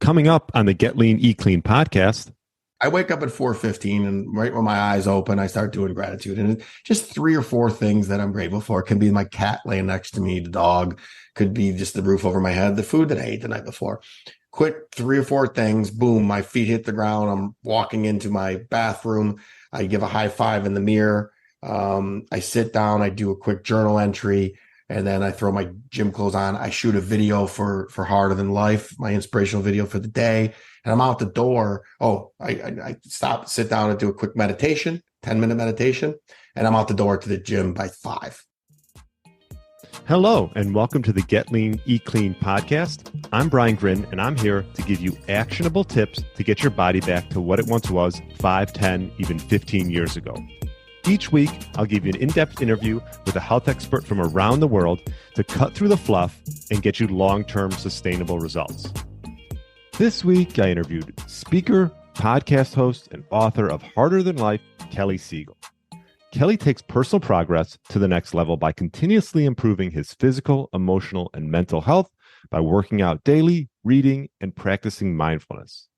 Coming up on the Get Lean, Eat Clean podcast. I wake up at 4:15 and right when my eyes open, I start doing gratitude. And just three or four things that I'm grateful for. It can be my cat laying next to me, the dog, could be just the roof over my head, the food that I ate the night before. Quick three or four things, boom, my feet hit the ground. I'm walking into my bathroom. I give a high five in the mirror. I sit down, I do a quick journal entry, and then I throw my gym clothes on. I shoot a video for Harder Than Life, my inspirational video for the day. And I'm out the door. I stop, sit down and do a quick meditation, 10-minute meditation. And I'm out the door to the gym by 5. Hello, and welcome to the Get Lean, Eat Clean podcast. I'm Brian Gryn, and I'm here to give you actionable tips to get your body back to what it once was 5, 10, even 15 years ago. Each week, I'll give you an in-depth interview with a health expert from around the world to cut through the fluff and get you long-term sustainable results. This week, I interviewed speaker, podcast host, and author of Harder Than Life, Kelly Siegal. Kelly takes personal progress to the next level by continuously improving his physical, emotional, and mental health by working out daily, reading, and practicing mindfulness.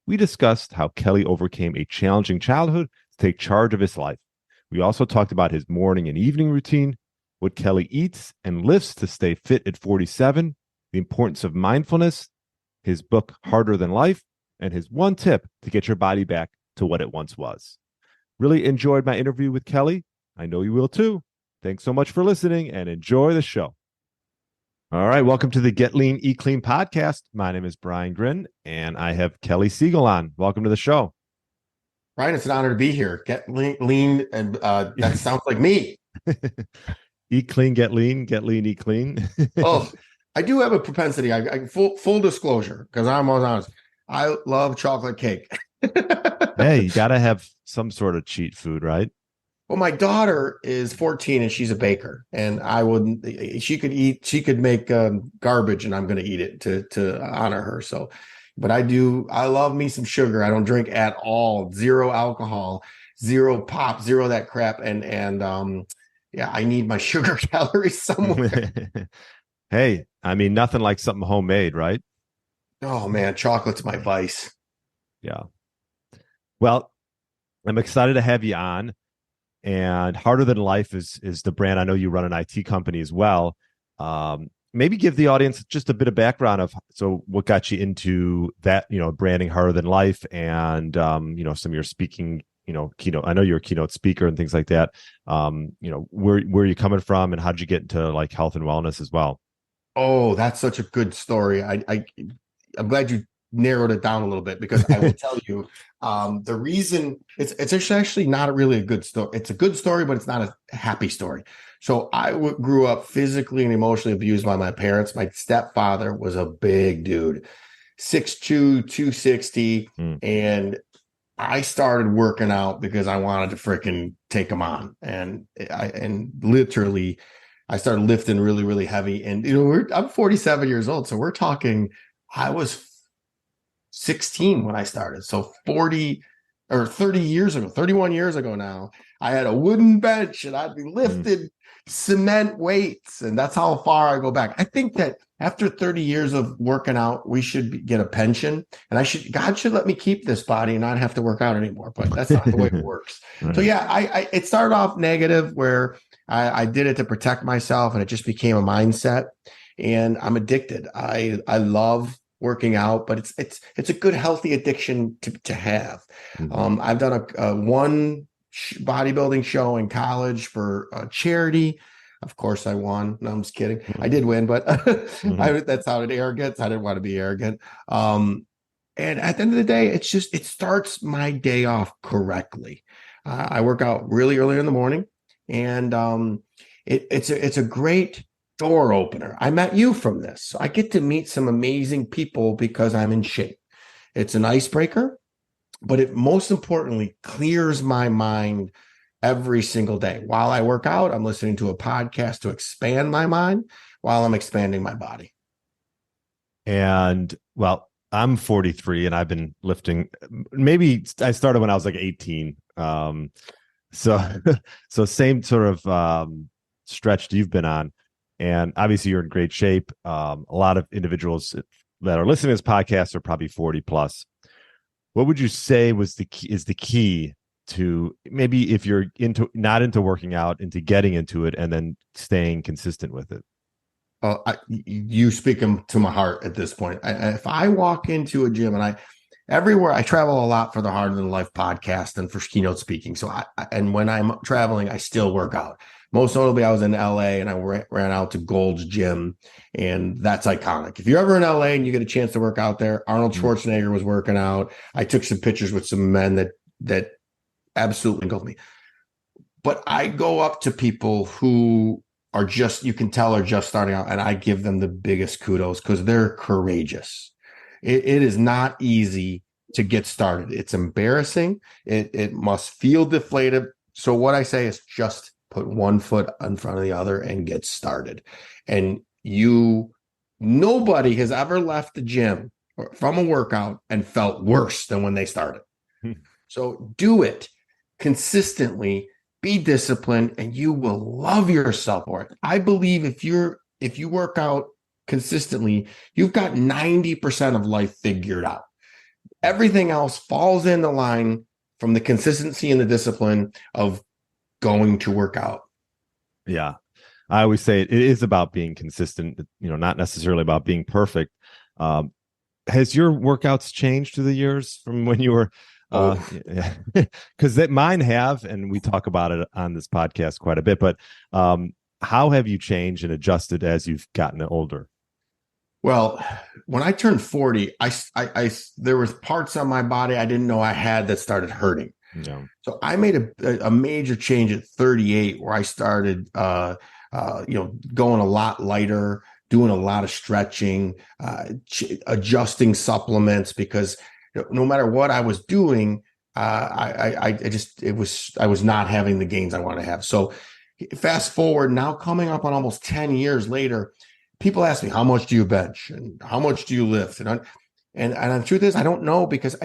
We discussed how Kelly overcame a challenging childhood to take charge of his life. We also talked about his morning and evening routine, what Kelly eats and lifts to stay fit at 47, the importance of mindfulness, his book, Harder Than Life, and his one tip to get your body back to what it once was. Really enjoyed my interview with Kelly. I know you will too. Thanks so much for listening and enjoy the show. All right, welcome to the Get Lean, Eat Clean podcast. My name is Brian Gryn, and I have Kelly Siegal on. Welcome to the show. Brian, it's an honor to be here. Get lean, and that sounds like me. Eat clean, get lean, eat clean. I do have a propensity. I full disclosure, because I'm always honest. I love chocolate cake. Hey, you got to have some sort of cheat food, right? Well, my daughter is 14 and she's a baker, and she could make garbage, and I'm going to eat it to honor her. So, but I love me some sugar. I don't drink at all. Zero alcohol, zero pop, zero that crap. And I need my sugar calories somewhere. Hey, I mean, nothing like something homemade, right? Oh man, chocolate's my vice. Yeah. Well, I'm excited to have you on. And Harder Than Life is the brand. I know you run an IT company as well. Maybe give the audience just a bit of background of what got you into that, branding Harder Than Life, and some of your speaking, keynote. I know you're a keynote speaker and things like that. Where are you coming from, and how did you get into like health and wellness as well? Oh, that's such a good story. I'm glad you narrowed it down a little bit, because I will tell you the reason it's actually not really a good story. It's a good story, but it's not a happy story. So I grew up physically and emotionally abused by my parents. My stepfather was a big dude, 6'2", 260, and I started working out because I wanted to freaking take him on, and literally I started lifting really, really heavy. And I'm 47 years old, so we're talking. I was 16 when I started, so 40 or 30 years ago, 31 years ago now. I had a wooden bench, and I'd be lifting cement weights, and that's how far I go back. I think that after 30 years of working out, we should get a pension, and God should let me keep this body and not have to work out anymore. But that's not the way it works. Right. So yeah, it started off negative, where I did it to protect myself, and it just became a mindset, and I'm addicted. I love working out, but it's a good, healthy addiction to have. Mm-hmm. I've done one bodybuilding show in college for charity. Of course I won. No, I'm just kidding. Mm-hmm. I did win, but that sounded arrogant. I didn't want to be arrogant. And at the end of the day, it starts my day off correctly. I work out really early in the morning, and it's a great door opener. I met you from this. So I get to meet some amazing people because I'm in shape. It's an icebreaker, but it most importantly clears my mind every single day. While I work out, I'm listening to a podcast to expand my mind while I'm expanding my body. And well, I'm 43 and I've been lifting. Maybe I started when I was like 18. So same sort of stretch you've been on. And obviously you're in great shape. A lot of individuals that are listening to this podcast are probably 40 plus. What would you say was the key to, maybe if you're not into working out, into getting into it and then staying consistent with it? You speaking to my heart at this point. If I walk into a gym, and everywhere I travel a lot for the Harder Than Life podcast and for keynote speaking. So and when I'm traveling, I still work out. Most notably, I was in LA and I ran out to Gold's Gym, and that's iconic. If you're ever in LA and you get a chance to work out there, Arnold Schwarzenegger was working out. I took some pictures with some men that absolutely engulfed me. But I go up to people who are just, you can tell, are just starting out, and I give them the biggest kudos because they're courageous. It is not easy to get started. It's embarrassing. It must feel deflated. So what I say is just put one foot in front of the other and get started. And nobody has ever left the gym from a workout and felt worse than when they started. So do it consistently, be disciplined, and you will love yourself for it. I believe if you work out consistently, you've got 90% of life figured out. Everything else falls in the line from the consistency and the discipline of going to work out. Yeah. I always say it is about being consistent, not necessarily about being perfect. Has your workouts changed through the years from when you were, because mine have, and we talk about it on this podcast quite a bit, but how have you changed and adjusted as you've gotten older? Well, when I turned 40, I there was parts on my body I didn't know I had that started hurting. Yeah. So I made a major change at 38 where I started, going a lot lighter, doing a lot of stretching, adjusting supplements, because no matter what I was doing, I was not having the gains I want to have. So fast forward now, coming up on almost 10 years later, people ask me, how much do you bench and how much do you lift? And the truth is, I don't know, because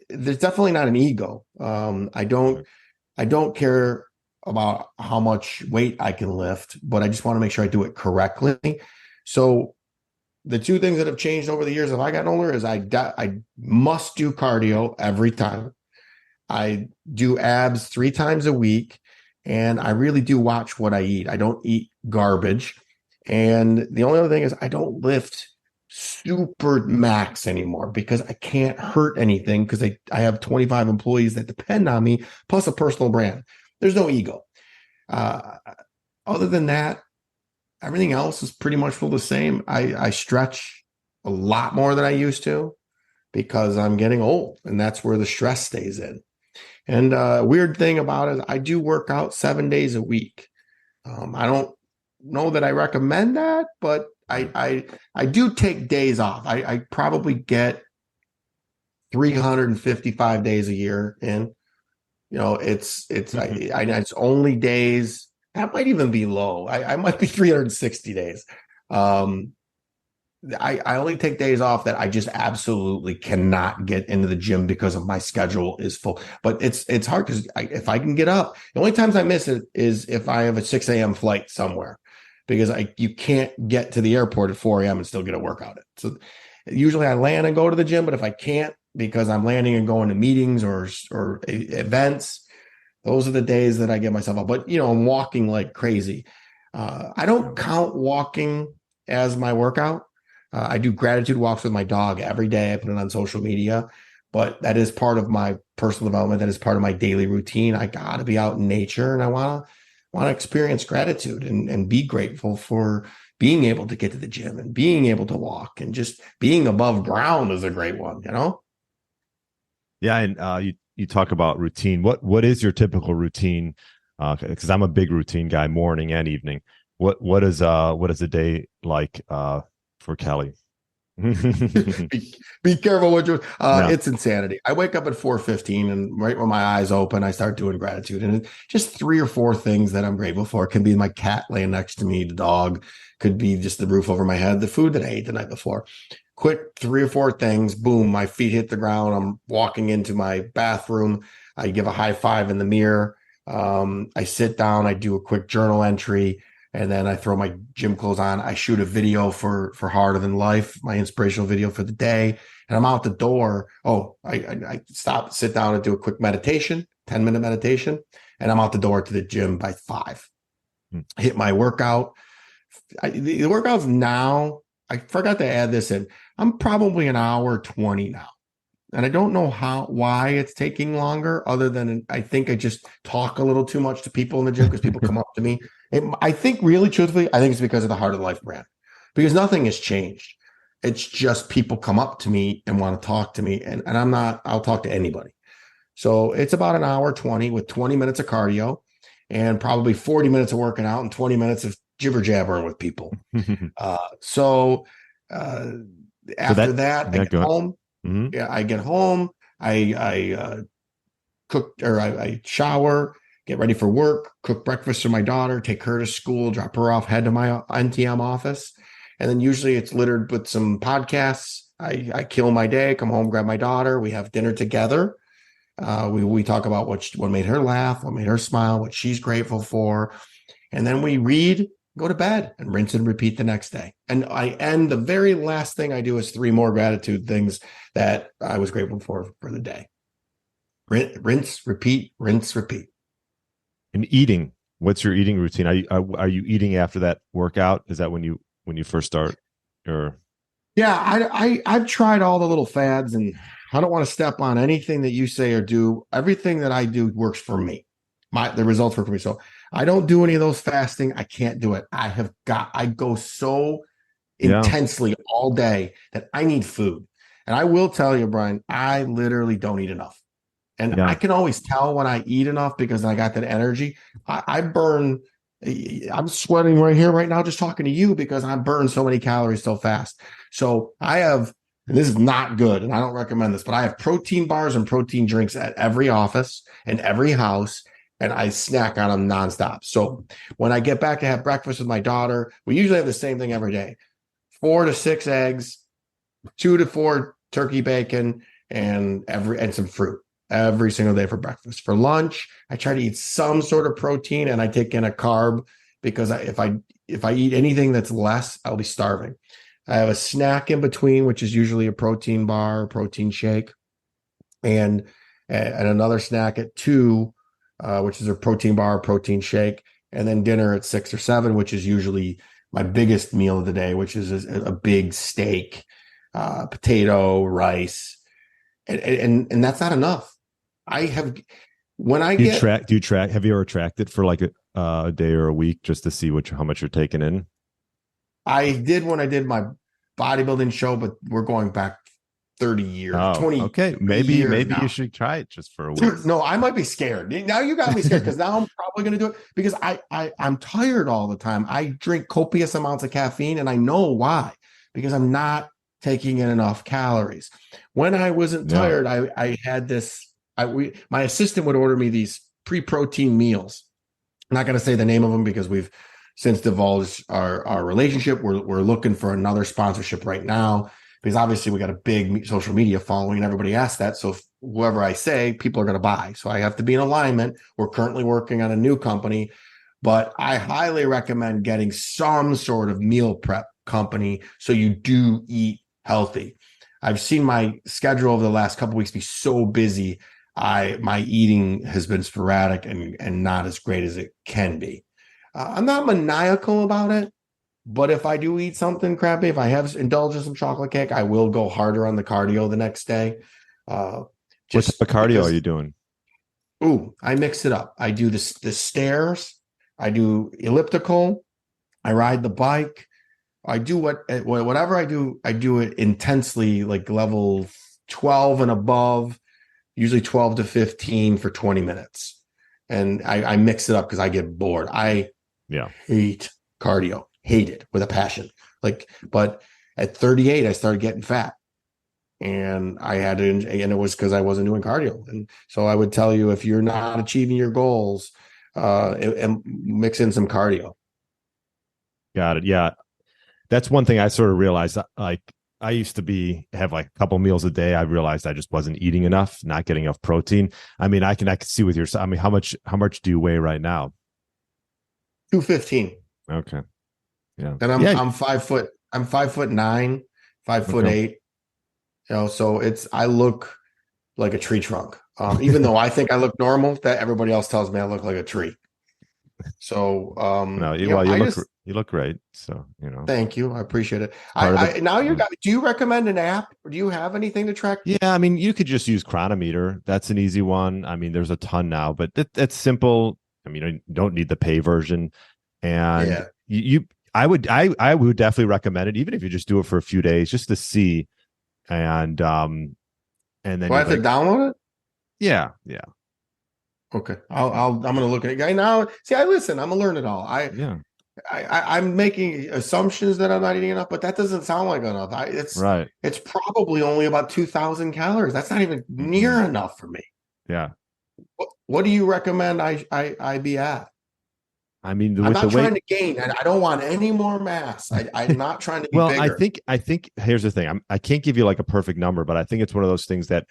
there's definitely not an ego. I don't care about how much weight I can lift, but I just want to make sure I do it correctly. So the two things that have changed over the years as I got older is I must do cardio every time. I do abs 3 times a week, and I really do watch what I eat. I don't eat garbage. And the only other thing is I don't lift super max anymore because I can't hurt anything, because I have 25 employees that depend on me, plus a personal brand. There's no ego. Other than that, everything else is pretty much still the same. I stretch a lot more than I used to because I'm getting old, and that's where the stress stays in. And weird thing about it, I do work out 7 days a week. I don't know that I recommend that, but I do take days off. I probably get 355 days a year in. It's only days that might even be low. I might be 360 days. I only take days off that I just absolutely cannot get into the gym because of my schedule is full. But it's hard because if I can get up, the only times I miss it is if I have a 6 a.m. flight somewhere, because you can't get to the airport at 4 a.m. and still get a workout in. So usually I land and go to the gym, but if I can't because I'm landing and going to meetings or events, those are the days that I get myself up. But, I'm walking like crazy. I don't count walking as my workout. I do gratitude walks with my dog every day. I put it on social media, but that is part of my personal development. That is part of my daily routine. I got to be out in nature, and I want to experience gratitude and be grateful for being able to get to the gym and being able to walk, and just being above ground is a great one, Yeah. And you talk about routine. What is your typical routine? Because I'm a big routine guy, morning and evening. What is a day like for Kelly? be careful what you It's insanity. I wake up at 4:15, and right when my eyes open, I start doing gratitude, and it's just 3 or 4 things that I'm grateful for. It can be my cat laying next to me, the dog, could be just the roof over my head, the food that I ate the night before. Quick 3 or 4 things, boom, my feet hit the ground. I'm walking into my bathroom. I give a high five in the mirror. I sit down, I do a quick journal entry. And then I throw my gym clothes on. I shoot a video for Harder Than Life, my inspirational video for the day. And I'm out the door. Oh, I stop, sit down and do a quick meditation, 10-minute meditation. And I'm out the door to the gym by 5. Hit my workout. The workouts now, I forgot to add this in. I'm probably an hour 20 now. And I don't know why it's taking longer, other than I think I just talk a little too much to people in the gym because people come up to me. I think really truthfully, I think it's because of the Heart of Life brand, because nothing has changed. It's just people come up to me and want to talk to me. And I'll talk to anybody. So it's about an hour 20 with 20 minutes of cardio and probably 40 minutes of working out and 20 minutes of jibber jabbering with people. After that, I get home. Mm-hmm. Yeah, I get home. I cook, or I shower, get ready for work, cook breakfast for my daughter, take her to school, drop her off, head to my NTM office. And then usually it's littered with some podcasts. I kill my day, come home, grab my daughter. We have dinner together. We talk about what made her laugh, what made her smile, what she's grateful for. And then we read, go to bed, and rinse and repeat the next day. And I end, the very last thing I do is 3 more gratitude things that I was grateful for the day. Rinse, repeat, rinse, repeat. And eating, what's your eating routine? Are you eating after that workout? Is that when you first start? Or yeah, I've tried all the little fads, and I don't want to step on anything that you say or do. Everything that I do works for me. The results work for me. So I don't do any of those fasting. I can't do it. I go so intensely all day that I need food. And I will tell you, Brian, I literally don't eat enough. And I can always tell when I eat enough because I got that energy. I burn. I'm sweating right here, right now, just talking to you, because I burn so many calories so fast. So I have, and this is not good, and I don't recommend this, but I have protein bars and protein drinks at every office and every house, and I snack on them nonstop. So when I get back to have breakfast with my daughter, we usually have the same thing every day: 4 to 6 eggs, 2 to 4 turkey bacon, and some fruit every single day for breakfast. For lunch, I try to eat some sort of protein, and I take in a carb, because if I eat anything that's less, I'll be starving. I have a snack in between, which is usually a protein bar, protein shake, and another snack at 2, which is a protein bar, protein shake, and then dinner at 6 or 7, which is usually my biggest meal of the day, which is a big steak, potato, rice, and that's not enough. Do you track? Have you ever tracked it for like a day or a week just to see how much you're taking in? I did when I did my bodybuilding show, but we're going back 30 years, 20. Okay, maybe you should try it just for a week. No, I might be scared. Now you got me scared, because now I'm probably going to do it, because I'm tired all the time. I drink copious amounts of caffeine, and I know why, because I'm not taking in enough calories. When I wasn't tired, I had this. My assistant would order me these pre-protein meals. I'm not going to say the name of them because we've since divulged our relationship. We're looking for another sponsorship right now, because obviously we got a big social media following, and everybody asks that. So whoever I say, people are going to buy. So I have to be in alignment. We're currently working on a new company, but I highly recommend getting some sort of meal prep company so you do eat healthy. I've seen my schedule over the last couple of weeks be so busy. My eating has been sporadic and not as great as it can be. I'm not maniacal about it, but if I do eat something crappy, if I have indulged in some chocolate cake, I will go harder on the cardio the next day. What type of cardio are you doing? I mix it up. I do the stairs. I do elliptical. I ride the bike. I do whatever I do it intensely, like level 12 and above, usually 12 to 15 for 20 minutes. And I mix it up because I get bored. I hate cardio, hate it with a passion. But at 38, I started getting fat, and and it was because I wasn't doing cardio. And so I would tell you, if you're not achieving your goals, and mix in some cardio. Got it. Yeah. That's one thing I sort of realized. Like, I used to have like a couple meals a day. I realized I just wasn't eating enough, not getting enough protein. I mean, I can see with how much do you weigh right now? 215. Okay. Yeah. And Yeah. I'm 5 foot. I'm 5'9", 5'8". Okay. So I look like a tree trunk. Even though I think I look normal, that everybody else tells me I look like a tree. So, No, well, I just you look great. So, thank you. I appreciate it. part of the, Now do you recommend an app, or do you have anything to track? yeah, I mean, you could just use Chronometer. That's an easy one. I mean, there's a ton now, but that's simple. I mean, you don't need the pay version. And Yeah. I would definitely recommend it, even if you just do it for a few days, just to see. And then Do I you have to download it? yeah, yeah, Okay. I'm going to look at it. I now see, I listen, I'm going to learn it all. yeah, I'm making assumptions that I'm not eating enough, but that doesn't sound like enough. right. It's probably only about 2,000 calories. That's not even Mm-hmm. near enough for me. Yeah. What do you recommend I be at? I mean, I'm with the not weight. trying to gain. I don't want any more mass. I'm not trying to be Well, bigger. I think here's the thing. I can't give you like a perfect number, but I think it's one of those things that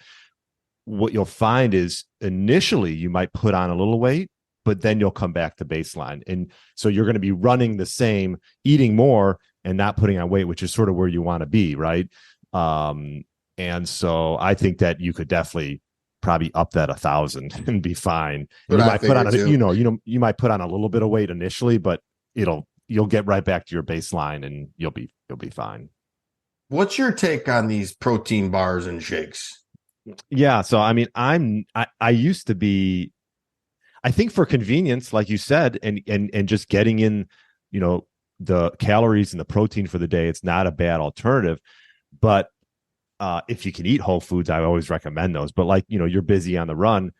what you'll find is initially you might put on a little weight, but then you'll come back to baseline. And so you're going to be running the same, eating more and not putting on weight, which is sort of where you want to be. Right. And so I think that you could definitely probably up that 1,000 and be fine. And you might put on you might put on a little bit of weight initially, but you'll get right back to your baseline and you'll be fine. What's your take on these protein bars and shakes? Yeah, so I mean, I used to be, I think for convenience, like you said, and just getting in, the calories and the protein for the day, it's not a bad alternative. But if you can eat whole foods, I always recommend those. But like, you're busy on the run,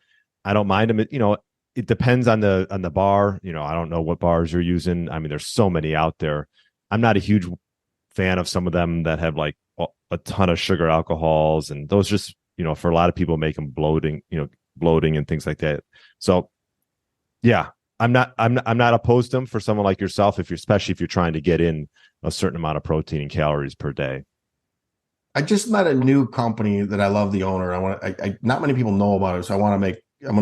I don't mind them. It depends on the bar. I don't know what bars you're using. I mean, there's so many out there. I'm not a huge fan of some of them that have like a ton of sugar alcohols, and those just for a lot of people make them bloating and things like that. So yeah, I'm not opposed to them for someone like yourself, especially if you're trying to get in a certain amount of protein and calories per day. I just met a new company that I love the owner. Not many people know about it, so I'm going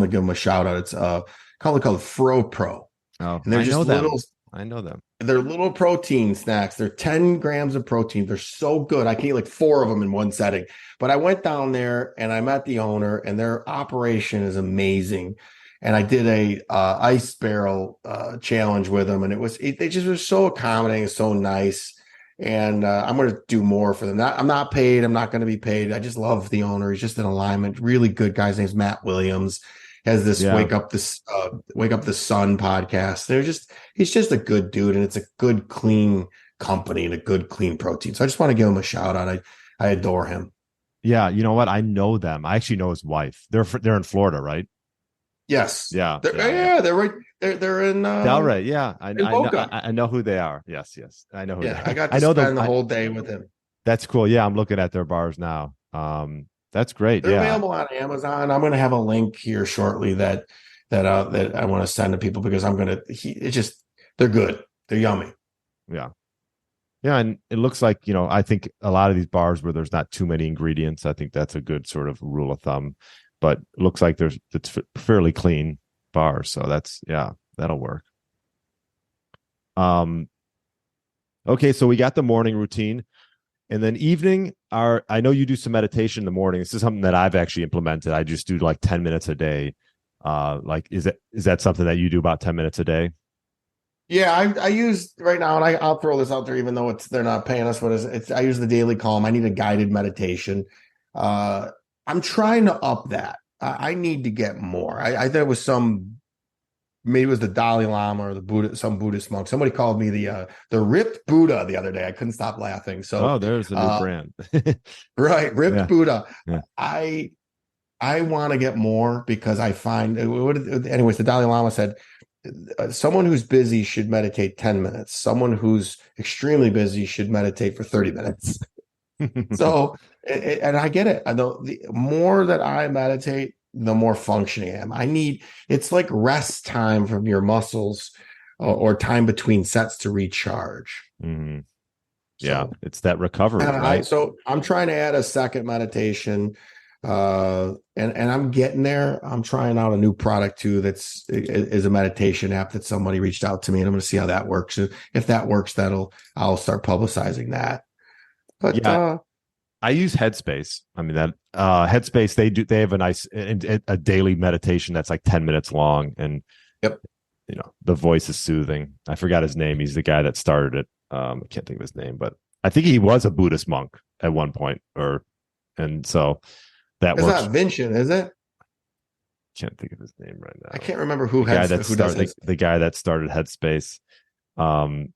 to give them a shout out. It's a company called Fro Pro. Oh, and they're just little. I know them. They're little protein snacks. They're 10 grams of protein. They're so good. I can eat like 4 of them in one setting. But I went down there and I met the owner, and their operation is amazing. And I did a ice barrel challenge with them, and they just were so accommodating, so nice. And I'm going to do more for them. I'm not paid. I'm not going to be paid. I just love the owner. He's just in alignment. Really good guy. His name's Matt Williams. Has this Wake Up the Sun podcast. He's just a good dude, and it's a good, clean company and a good, clean protein. So I just want to give him a shout out. I adore him. Yeah, you know what? I know them. I actually know his wife. They're in Florida, right? Yes. Yeah. They're right. They're in Delray. Yeah, I know who they are. Yes, I know who. Yeah, I got to spend the whole day with him. That's cool. Yeah, I'm looking at their bars now. That's great. They're available on Amazon. I'm going to have a link here shortly that I want to send to people, because they're good. They're yummy. Yeah. Yeah. And it looks like, I think a lot of these bars where there's not too many ingredients, I think that's a good sort of rule of thumb, but it looks like it's fairly clean bar. So that'll work. Okay. So we got the morning routine. And then evening, I know you do some meditation in the morning. This is something that I've actually implemented. I just do like 10 minutes a day. Is that something that you do about 10 minutes a day? Yeah, I use right now, and I'll throw this out there, even though they're not paying us. I use the Daily Calm. I need a guided meditation. I'm trying to up that. I need to get more. I thought it was maybe it was the Dalai Lama or the Buddha, some Buddhist monk. Somebody called me the ripped Buddha the other day. I couldn't stop laughing. So there's a new brand. Right, ripped Buddha. Yeah. I want to get more, because I find, anyways, the Dalai Lama said someone who's busy should meditate 10 minutes. Someone who's extremely busy should meditate for 30 minutes. So, and I get it. I know the more that I meditate, the more functioning I am. It's like rest time from your muscles, or time between sets to recharge. Mm-hmm. Yeah, it's that recovery, right? So I'm trying to add a second meditation. And I'm getting there. I'm trying out a new product too. Is a meditation app that somebody reached out to me, and I'm going to see how that works. If that works, I'll start publicizing that. But Yeah, I use Headspace. I mean that Headspace, they have a nice a daily meditation that's like 10 minutes long, and yep. The voice is soothing. I forgot his name. He's the guy that started it. I can't think of his name, but I think he was a Buddhist monk at one point, and so that it's works. not Vincent, is it? Can't think of his name right now. I can't remember who the guy that started Headspace. Well,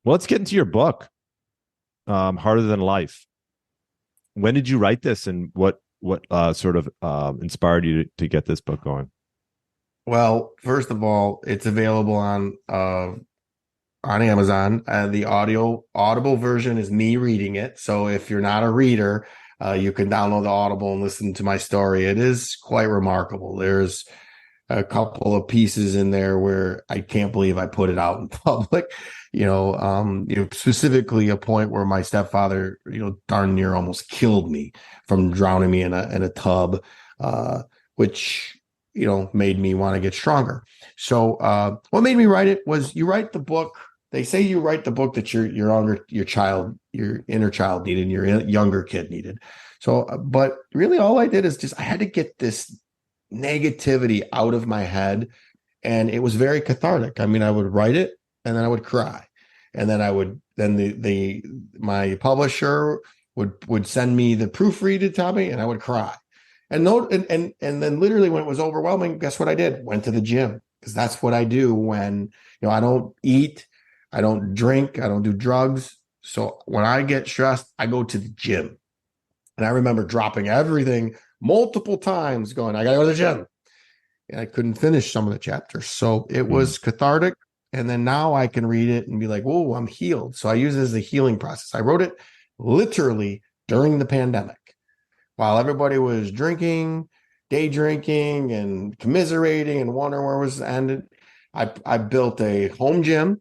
let's get into your book, Harder Than Life. When did you write this, and what sort of inspired you to get this book going? Well, first of all, it's available on Amazon. The audible version is me reading it. So if you're not a reader, you can download the Audible and listen to my story. It is quite remarkable. There's a couple of pieces in there where I can't believe I put it out in public. Specifically a point where my stepfather, darn near almost killed me from drowning me in a tub, which made me want to get stronger. So what made me write it was, you write the book. They say you write the book that your inner child needed, and your younger kid needed. So, but really all I did is I had to get this negativity out of my head, and it was very cathartic. I mean, I would write it and then I would cry, and then my publisher would send me the proofread to tell me, and I would cry. And then literally when it was overwhelming, guess what I did? Went to the gym, because that's what I do when, I don't eat, I don't drink, I don't do drugs. So when I get stressed, I go to the gym. And I remember dropping everything multiple times going, I got to go to the gym. And I couldn't finish some of the chapters. So it was cathartic. And then now I can read it and be like, whoa, I'm healed. So I use it as a healing process. I wrote it literally during the pandemic, while everybody was drinking, day drinking, and commiserating and wondering where it was ended. I built a home gym.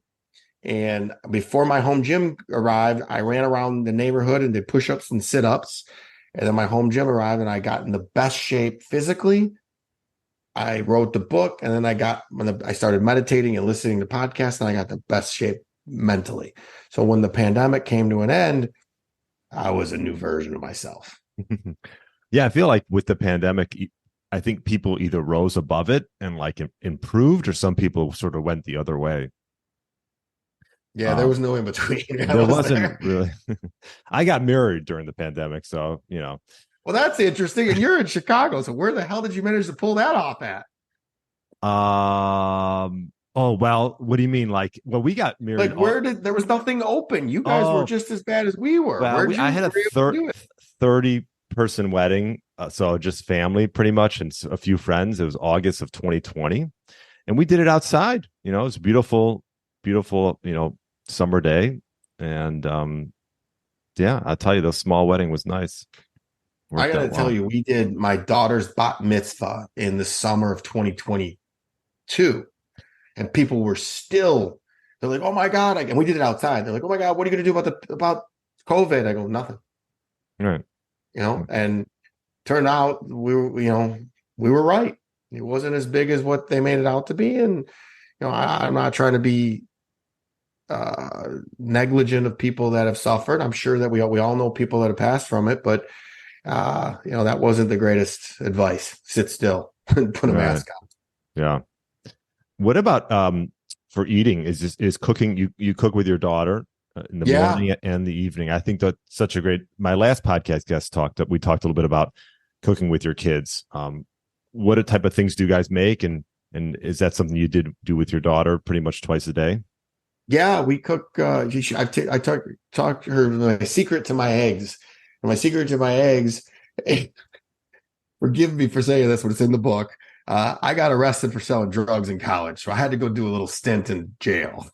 And before my home gym arrived, I ran around the neighborhood and did push-ups and sit-ups. And then my home gym arrived, and I got in the best shape physically. I wrote the book, and then I started meditating and listening to podcasts, and I got the best shape mentally. So when the pandemic came to an end, I was a new version of myself. Yeah, I feel like with the pandemic, I think people either rose above it and like improved, or some people sort of went the other way. Yeah, there was no in between. There wasn't really. I got married during the pandemic, so Well, that's interesting. And you're in Chicago, so where the hell did you manage to pull that off at? Oh well, what do you mean? Like, well, we got married. Like, there was nothing open. You guys were just as bad as we were. Well, I had a 30-person wedding, so just family pretty much, and a few friends. It was August of 2020, and we did it outside. It was a beautiful, summer day, and yeah, I'll tell you, the small wedding was nice. I gotta tell you, we did my daughter's bat mitzvah in the summer of 2022, and people were they're like, oh my God. And we did it outside. They're like, oh my God, what are you going to do about COVID? I go, nothing. Right. And turned out we were right. It wasn't as big as what they made it out to be. And, I'm not trying to be negligent of people that have suffered. I'm sure that we all know people that have passed from it, but that wasn't the greatest advice. Sit still and put a mask on. Yeah. What about for eating? Is cooking? You cook with your daughter in the morning and the evening. I think that's such a great. My last podcast guest we talked a little bit about cooking with your kids. What type of things do you guys make, and is that something you did do with your daughter pretty much twice a day? Yeah, we cook. I talked to her my secret to my eggs. And my secret to my eggs, forgive me for saying this, but it's in the book. I got arrested for selling drugs in college, so I had to go do a little stint in jail.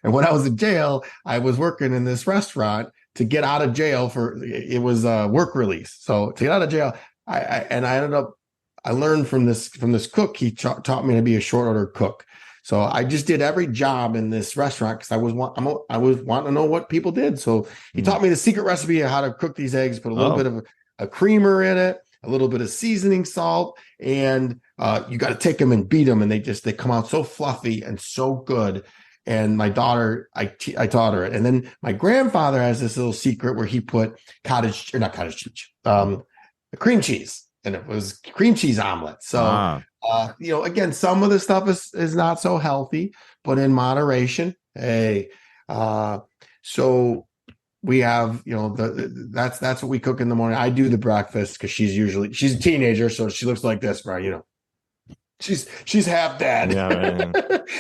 And when I was in jail, I was working in this restaurant to get out of jail it was a work release. So to get out of jail, I learned from this cook. He taught me to be a short order cook. So I just did every job in this restaurant because I was wanting to know what people did. So he taught me the secret recipe of how to cook these eggs, put a little bit of a creamer in it, a little bit of seasoning salt, and you got to take them and beat them, and they come out so fluffy and so good. And my daughter, I taught her it. And then my grandfather has this little secret where he put cream cheese, and it was cream cheese omelet. So, again, some of the stuff is not so healthy, but in moderation. Hey, so we have, that's what we cook in the morning. I do the breakfast because she's a teenager, so she looks like this, right? She's half dead. Yeah, right.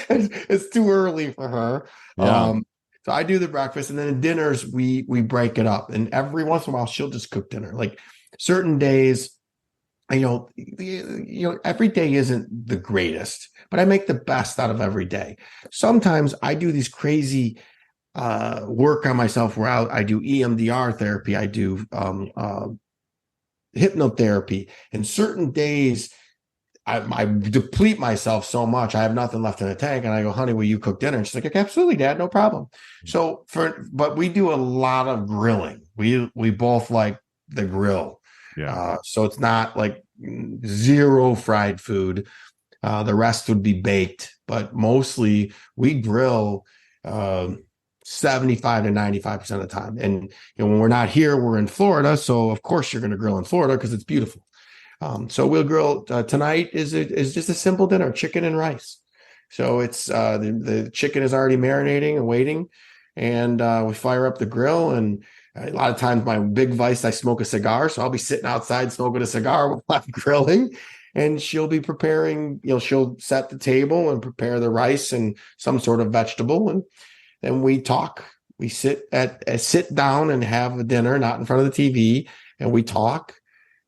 It's too early for her. Yeah. So I do the breakfast, and then in dinners we break it up. And every once in a while she'll just cook dinner. Like certain days, every day isn't the greatest, but I make the best out of every day. Sometimes I do these crazy work on myself where I do EMDR therapy, I do hypnotherapy, and certain days I deplete myself so much, I have nothing left in the tank, and I go, honey, will you cook dinner? And she's like, absolutely, Dad, no problem. So but we do a lot of grilling. We both like the grill. Yeah. So it's not like zero fried food. The rest would be baked, but mostly we grill 75 to 95% of the time. And when we're not here, we're in Florida. So of course you're going to grill in Florida because it's beautiful. So we'll grill tonight is just a simple dinner, chicken and rice. So it's the chicken is already marinating and waiting, and we fire up the grill. And a lot of times my big vice, I smoke a cigar. So I'll be sitting outside smoking a cigar while I'm grilling, and she'll be preparing, she'll set the table and prepare the rice and some sort of vegetable. And then we talk, we sit down and have a dinner, not in front of the TV, and we talk.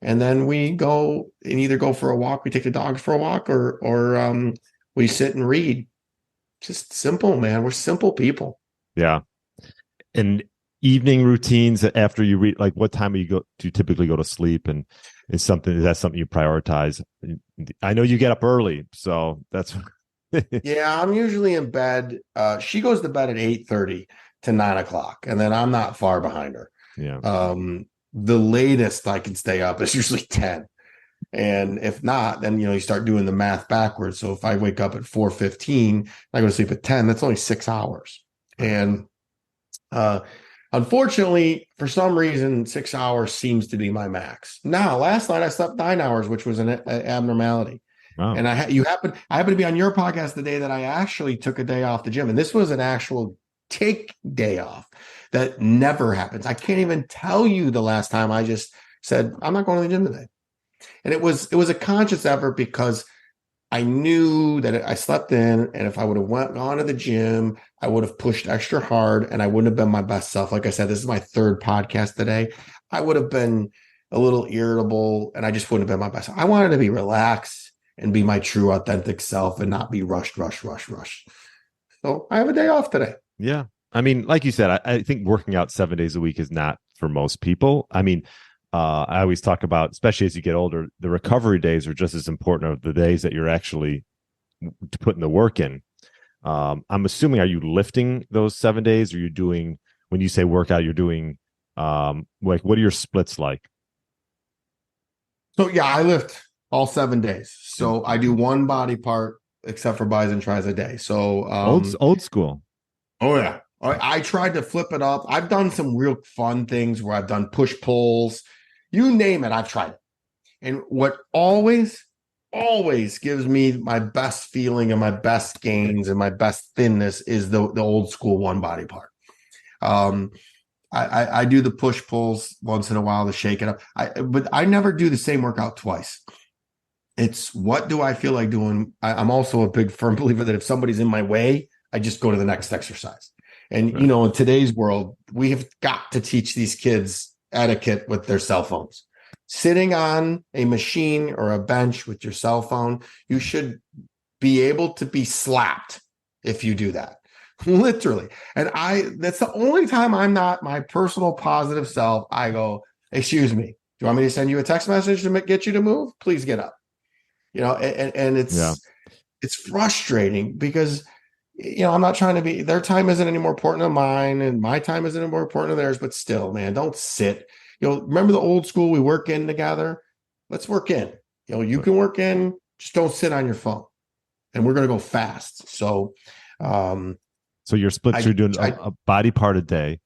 And then we go and either go for a walk, we take the dogs for a walk, or we sit and read. Just simple, man. We're simple people. Yeah. And evening routines after you read, like what time do you typically go to sleep, and is that something you prioritize? I know you get up early, so that's Yeah, I'm usually in bed. She goes to bed at 8:30 to 9 o'clock, and then I'm not far behind her. Yeah. The latest I can stay up is usually 10. And if not, then, you start doing the math backwards. So if I wake up at 4:15, I go to sleep at 10, that's only 6 hours. And unfortunately, for some reason, 6 hours seems to be my max. Now, last night I slept 9 hours, which was an abnormality. Wow. And I happened to be on your podcast the day that I actually took a day off the gym. And this was an actual take day off. That never happens. I can't even tell you the last time I just said, I'm not going to the gym today. And it was a conscious effort because I knew that I slept in, and if I would have gone to the gym, I would have pushed extra hard, and I wouldn't have been my best self. Like I said, this is my third podcast today. I would have been a little irritable, and I just wouldn't have been my best self. I wanted to be relaxed and be my true, authentic self and not be rushed. So I have a day off today. Yeah. I mean, like you said, I think working out 7 days a week is not for most people. I mean, I always talk about, especially as you get older, the recovery days are just as important as the days that you're actually putting the work in. I'm assuming, are you lifting those 7 days, or you're doing, when you say workout, you're doing, like, what are your splits like? So yeah, I lift all 7 days. So I do one body part except for bis and tris a day. So old school. Oh yeah. I tried to flip it up. I've done some real fun things where I've done push pulls, you name it. I've tried it. And what always gives me my best feeling and my best gains and my best thinness is the old school one body part. I do the push pulls once in a while to shake it up. But I never do the same workout twice. It's what do I feel like doing? I'm also a big firm believer that if somebody's in my way, I just go to the next exercise. And, right. In today's world, we have got to teach these kids etiquette with their cell phones. Sitting on a machine or a bench with your cell phone, you should be able to be slapped if you do that. Literally. And that's the only time I'm not my personal positive self. I go, excuse me, do you want me to send you a text message to get you to move? Please get up. And it's frustrating because I'm not trying to be, their time isn't any more important than mine, and my time isn't any more important than theirs, but still, man, don't sit. Remember the old school, we work in together? let's work in. You can work in, just don't sit on your phone. And we're going to go fast. So, so you're split. You're doing a body part a day.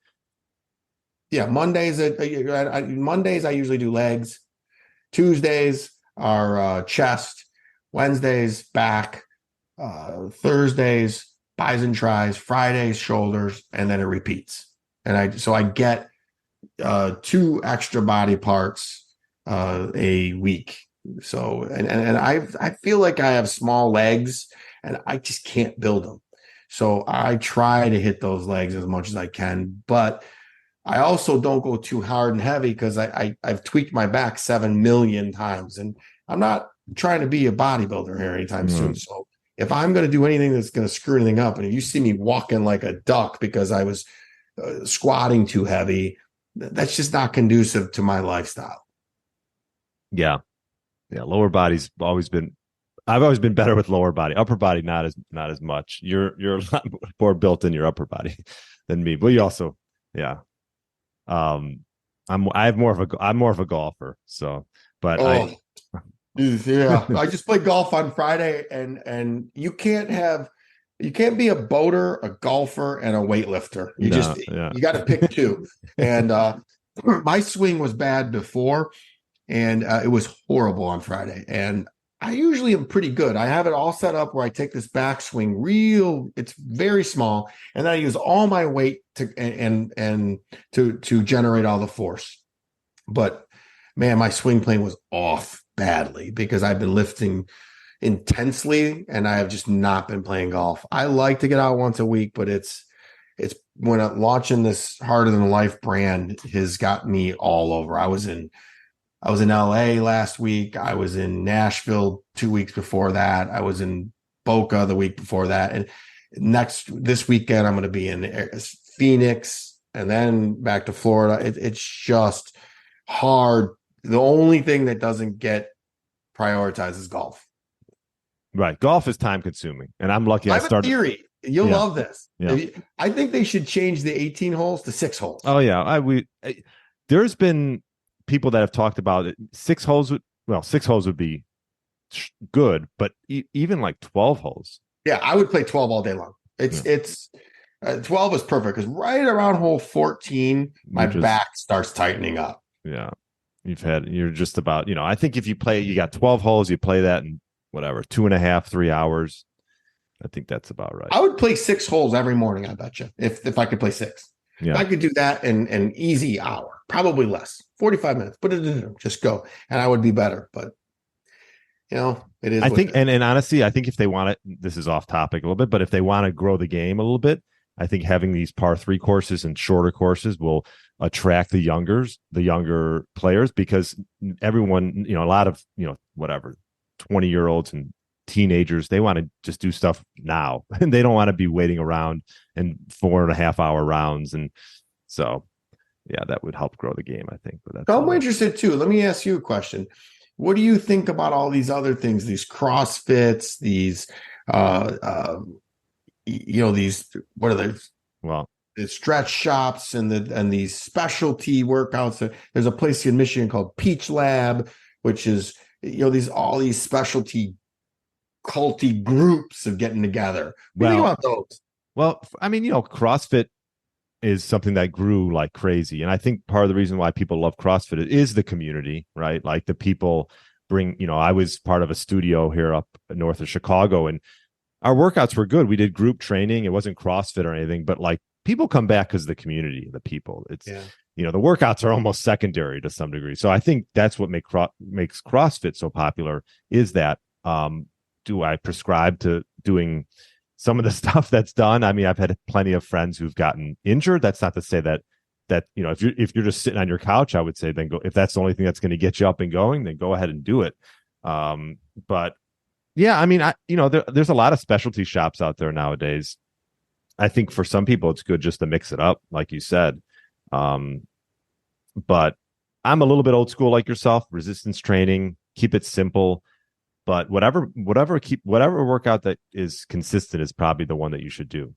Yeah, Mondays I usually do legs. Tuesdays are chest. Wednesdays back. Thursdays bis and tris. Fridays shoulders, and then it repeats. And I get 2 extra body parts a week. So and I feel like I have small legs and I just can't build them. So I try to hit those legs as much as I can, but I also don't go too hard and heavy because I've tweaked my back 7 million times, and I'm not trying to be a bodybuilder here anytime soon. So if I'm going to do anything that's going to screw anything up, and if you see me walking like a duck because I was squatting too heavy, that's just not conducive to my lifestyle. Yeah. Lower body's always been. I've always been better with lower body. Upper body, not as much. You're a lot more built in your upper body than me, but you also, yeah. I'm more of a golfer. So, but yeah, I just played golf on Friday, and you can't be a boater, a golfer, and a weightlifter. You got to pick 2. And my swing was bad before, and it was horrible on Friday. And I usually am pretty good. I have it all set up where I take this backswing it's very small, and then I use all my weight to generate all the force. But man, my swing plane was off badly because I've been lifting intensely and I have just not been playing golf. I like to get out once a week, but it's when launching this Harder Than Life brand has got me all over. I was in LA last week. I was in Nashville 2 weeks before that. I was in Boca the week before that. And this weekend, I'm going to be in Phoenix and then back to Florida. It's just hard. The only thing that doesn't get prioritized is golf. Right. Golf is time consuming. And I'm lucky I started. Theory. You'll love this. Yeah. I think they should change the 18 holes to 6 holes. Oh, yeah. There's been people that have talked about it. 6 holes. 6 holes would be good, but even like 12 holes. Yeah, I would play 12 all day long. It's 12 is perfect because right around hole 14, my back starts tightening up. Yeah, you're just about, I think if you got 12 holes, you play that in whatever 2.5, 3 hours. I think that's about right. I would play 6 holes every morning. I bet you if I could play 6. Yeah. I could do that in an easy hour, probably less, 45 minutes, but just go, and I would be better. But it is. I think, and honestly, I think if they want it, this is off topic a little bit, but if they want to grow the game a little bit, I think having these par 3 courses and shorter courses will attract the younger players, because everyone, a lot of, 20-year-olds and teenagers, they want to just do stuff now, and they don't want to be waiting around in 4.5-hour rounds. And so, yeah, that would help grow the game, I think. But I'm interested too. Let me ask you a question. What do you think about all these other things, these CrossFits, these, these, what are they? Well, the stretch shops and these specialty workouts. There's a place in Michigan called Peach Lab, which is, all these specialty culty groups of getting together. What do you think about those? Well, I mean, CrossFit is something that grew like crazy. And I think part of the reason why people love CrossFit is the community, right? Like the people bring, I was part of a studio here up north of Chicago, and our workouts were good. We did group training. It wasn't CrossFit or anything, but like people come back because of the community, the people. It's, the workouts are almost secondary to some degree. So I think that's what makes CrossFit so popular, is that, do I prescribe to doing some of the stuff that's done? I mean, I've had plenty of friends who've gotten injured. That's not to say that if you're just sitting on your couch, I would say then go. If that's the only thing that's going to get you up and going, then go ahead and do it. But yeah, I mean, there's a lot of specialty shops out there nowadays. I think for some people it's good just to mix it up, like you said. But I'm a little bit old school like yourself. Resistance training, keep it simple. But whatever workout that is consistent is probably the one that you should do.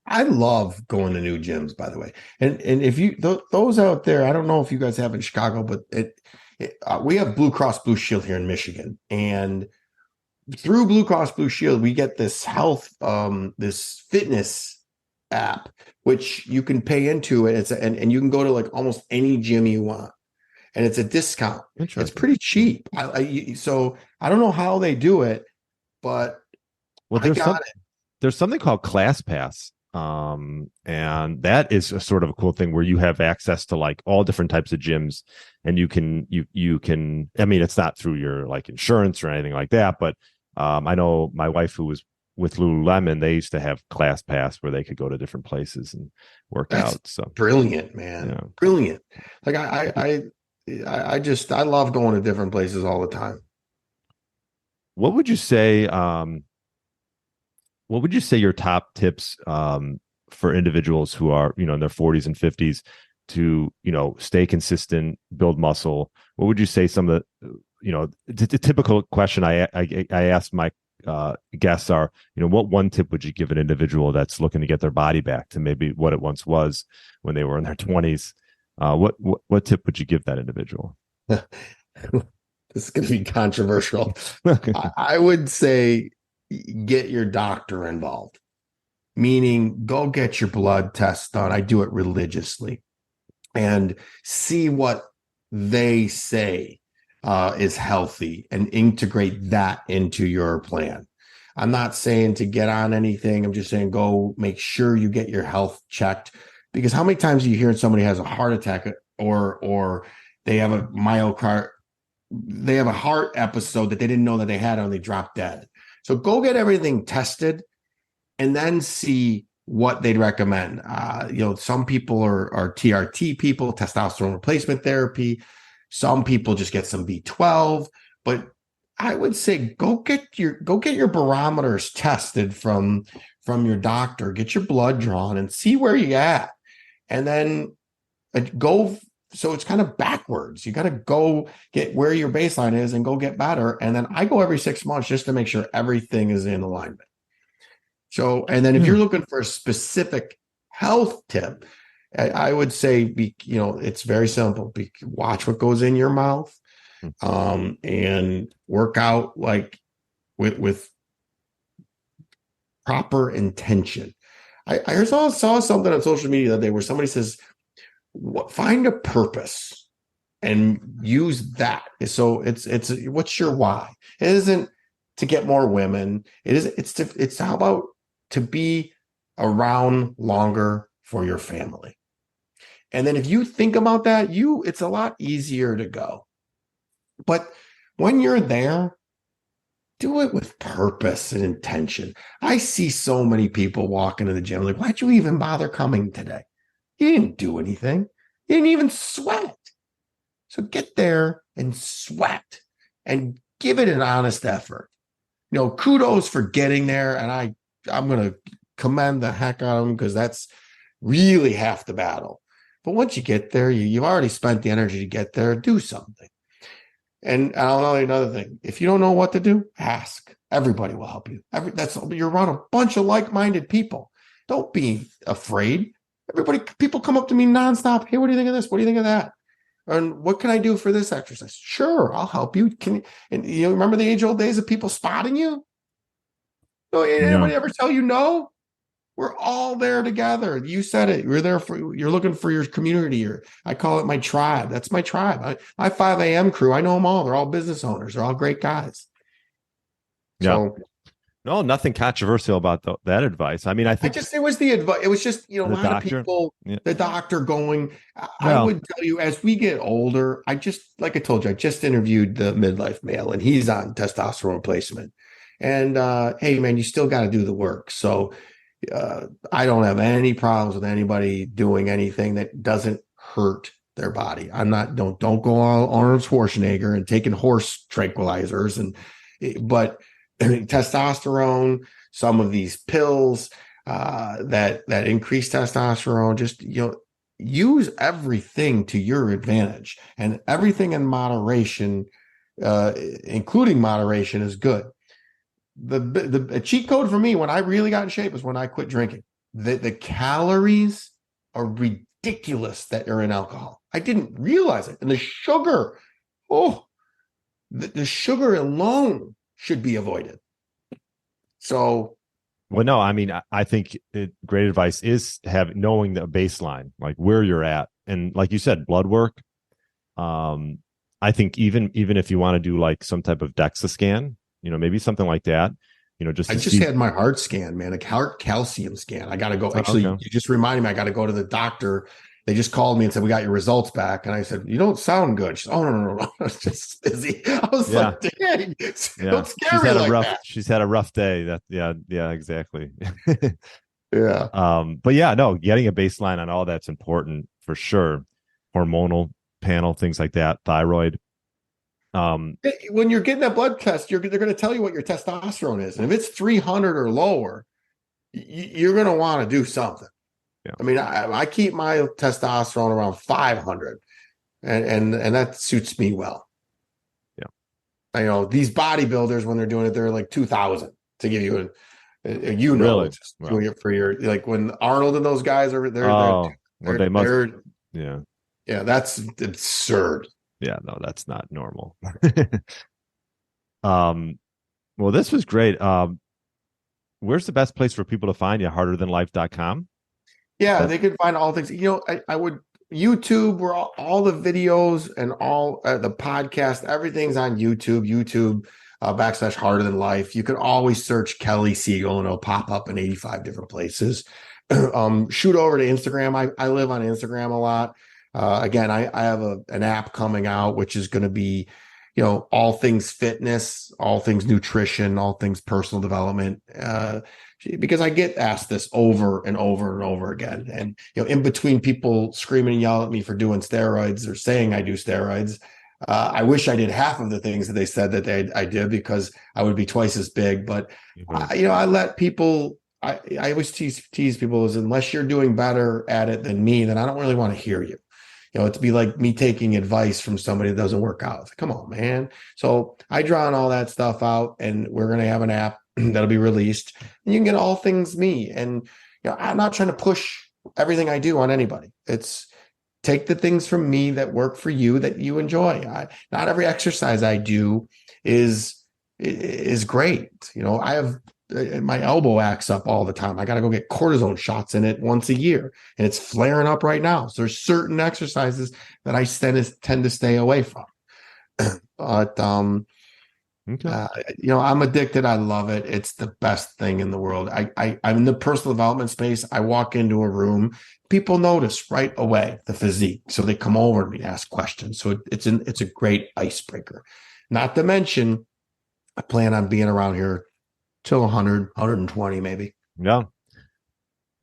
I love going to new gyms, by the way. And if you those out there, I don't know if you guys have in Chicago, but We have Blue Cross Blue Shield here in Michigan, and through Blue Cross Blue Shield, we get this this fitness app, which you can pay into, and and you can go to like almost any gym you want, and it's a discount. It's pretty cheap. So I don't know how they do it, but there's something called ClassPass. And that is a sort of a cool thing where you have access to like all different types of gyms, and you can, I mean, it's not through your like insurance or anything like that, but I know my wife who was with Lululemon, they used to have ClassPass where they could go to different places and work out. So brilliant, man. Brilliant. Like I love going to different places all the time. What would you say, your top tips for individuals who are, in their 40s and 50s to, stay consistent, build muscle? What would you say some of the typical question I ask my guests are, what one tip would you give an individual that's looking to get their body back to maybe what it once was when they were in their 20s? What tip would you give that individual? This is going to be controversial. I would say get your doctor involved, meaning go get your blood test done. I do it religiously and see what they say is healthy and integrate that into your plan. I'm not saying to get on anything. I'm just saying go make sure you get your health checked, because how many times do you hear somebody has a heart attack or they have they have a heart episode that they didn't know that they had and they dropped dead. So go get everything tested and then see what they'd recommend. Some people are TRT people, testosterone replacement therapy. Some people just get some B12, but I would say go get your barometers tested from your doctor, get your blood drawn and see where you're at. And then go. So it's kind of backwards. You got to go get where your baseline is and go get better. And then I go every 6 months just to make sure everything is in alignment. So, and then if you're looking for a specific health tip, I would say, it's very simple. Watch what goes in your mouth, and work out like with proper intention. I saw something on social media the other day where somebody says, find a purpose and use that. So it's what's your why? It isn't to get more women. It's how about to be around longer for your family. And then if you think about that, it's a lot easier to go. But when you're there, do it with purpose and intention. I see so many people walk into the gym like, why'd you even bother coming today? You didn't do anything. You didn't even sweat. So get there and sweat and give it an honest effort. Kudos for getting there. And I'm going to commend the heck out of them, because that's really half the battle. But once you get there, you've already spent the energy to get there. Do something. And I'll tell you another thing. If you don't know what to do, ask. Everybody will help you. You're around a bunch of like-minded people. Don't be afraid. People come up to me nonstop. Hey, what do you think of this? What do you think of that? And what can I do for this exercise? Sure, I'll help you. And remember the age-old days of people spotting you? Anybody ever tell you no? We're all there together. You said it. You're looking for your community. I call it my tribe. That's my tribe. My 5 a.m. crew, I know them all. They're all business owners. They're all great guys. Yeah. So, no, nothing controversial about that advice. I mean, I think it was the advice. It was just, a lot doctor. Of people, the doctor going, I would tell you, as we get older, like I told you, I just interviewed the midlife male and he's on testosterone replacement. And, hey man, you still got to do the work. So, I don't have any problems with anybody doing anything that doesn't hurt their body. Don't go all Arnold Schwarzenegger and taking horse tranquilizers but testosterone, some of these pills that increase testosterone, just use everything to your advantage, and everything in moderation, including moderation, is good. The cheat code for me when I really got in shape was when I quit drinking. The calories are ridiculous that are in alcohol. I didn't realize it, and the sugar. the sugar alone should be avoided. So, well, no, I mean, I think great advice is knowing the baseline, like where you're at. And like you said, blood work. I think even if you want to do like some type of DEXA scan, maybe something like that, just I just had my heart scan, man, a heart calcium scan. I got to go. Actually, okay. You just reminded me, I got to go to the doctor. They just called me and said, we got your results back. And I said, you don't sound good. She said, oh, no. I was just busy. I was like, dang, don't scare me like that. She's had a rough day. Yeah, exactly. Yeah. But yeah, no, getting a baseline on all that's important for sure. Hormonal panel, things like that, thyroid. When you're getting that blood test, they're going to tell you what your testosterone is. And if it's 300 or lower, you're going to want to do something. Yeah. I mean, I keep my testosterone around 500 and that suits me well. Yeah. These bodybuilders, when they're doing it, they're like 2,000 to give you really? Just doing it for your, like when Arnold and those guys are yeah, that's absurd. Yeah, no, that's not normal. Well, this was great. Where's the best place for people to find you? harderthanlife.com? Yeah, they can find all things. I would YouTube, where all the videos and all the podcast, everything's on YouTube. YouTube / Harder Than Life. You can always search Kelly Siegal and it'll pop up in 85 different places. Shoot over to Instagram. I live on Instagram a lot. Again, I have an app coming out, which is going to be, all things fitness, all things nutrition, all things personal development. Because I get asked this over and over and over again. And, in between people screaming and yelling at me for doing steroids or saying I do steroids, I wish I did half of the things that they said that I did, because I would be twice as big. But, I let people, I always tease people is, unless you're doing better at it than me, then I don't really want to hear you. It'd be like me taking advice from somebody that doesn't work out. It's like, come on, man. So I draw all that stuff out, and we're going to have an app that'll be released, and you can get all things me. And I'm not trying to push everything I do on anybody. It's take the things from me that work for you, that you enjoy. Not every exercise I do is great. I have my elbow acts up all the time. I got to go get cortisone shots in it once a year, and it's flaring up right now. So there's certain exercises that I tend to stay away from. But I'm addicted. I love it. It's the best thing in the world. I'm in the personal development space. I walk into a room, people notice right away the physique, so they come over to me to ask questions. So it's a great icebreaker. Not to mention, I plan on being around here till 100, 120 maybe. Yeah.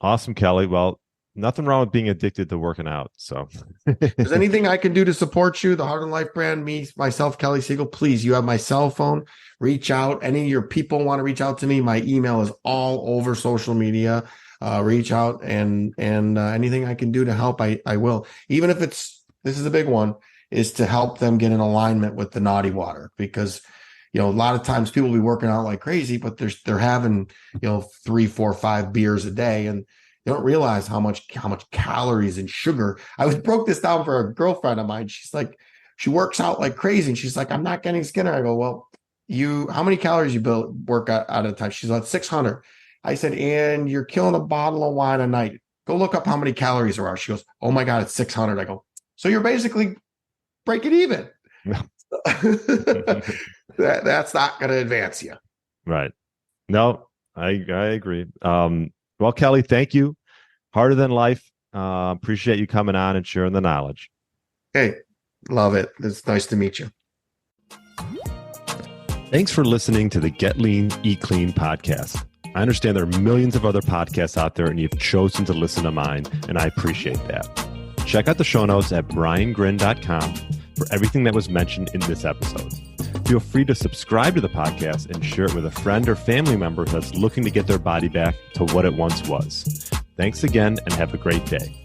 Awesome, Kelly. Well, nothing wrong with being addicted to working out. So if there's anything I can do to support you, the Harder Than Life brand, myself, Kelly Siegal, please, you have my cell phone. Reach out. Any of your people want to reach out to me. My email is all over social media. Reach out, and anything I can do to help, I will. Even if this is a big one, is to help them get in alignment with the naughty water, because a lot of times people be working out like crazy, but they're having 3, 4, 5 beers a day, and they don't realize how much calories and sugar. I broke this down for a girlfriend of mine. She's like, she works out like crazy, and she's like, I'm not getting skinner. I go, well, how many calories you work out at a time? She's like, 600. I said, and you're killing a bottle of wine a night. Go look up how many calories there are. She goes, oh my God, it's 600. I go, so you're basically breaking even. That's not going to advance you. Right. No, I agree. Well, Kelly, thank you. Harder Than Life. Appreciate you coming on and sharing the knowledge. Hey, love it. It's nice to meet you. Thanks for listening to the Get Lean, Eat Clean podcast. I understand there are millions of other podcasts out there, and you've chosen to listen to mine, and I appreciate that. Check out the show notes at briangryn.com for everything that was mentioned in this episode. Feel free to subscribe to the podcast and share it with a friend or family member that's looking to get their body back to what it once was. Thanks again, and have a great day.